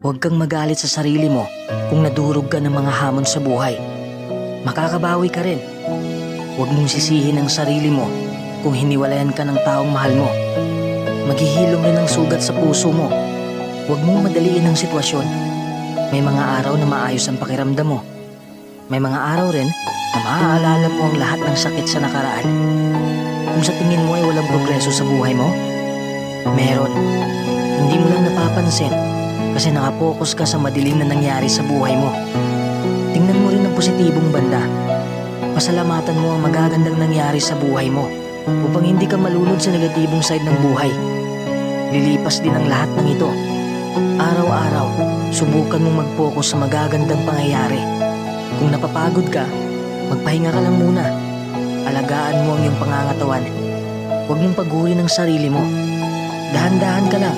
Huwag kang magalit sa sarili mo kung nadurog ka ng mga hamon sa buhay. Makakabawi ka rin. Huwag mong sisihin ang sarili mo kung hiniwalayan ka ng taong mahal mo. Maghihilom rin ang sugat sa puso mo. Huwag mong madaliin ang sitwasyon. May mga araw na maayos ang pakiramdam mo. May mga araw rin na maaalala mo ang lahat ng sakit sa nakaraan. Kung sa tingin mo ay walang progreso sa buhay mo, meron. Hindi mo lang napapansin kasi nakapokus ka sa madilim na nangyari sa buhay mo. Tingnan mo rin ang positibong banda. Pasalamatan mo ang magagandang nangyari sa buhay mo upang hindi ka malunod sa negatibong side ng buhay. Lilipas din ang lahat ng ito. Araw-araw, subukan mong mag-focus sa magagandang pangyayari. Kung napapagod ka, magpahinga ka lang muna. Alagaan mo ang iyong pangangatawan. Huwag mong pagurin ang sarili mo. Dahan-dahan ka lang.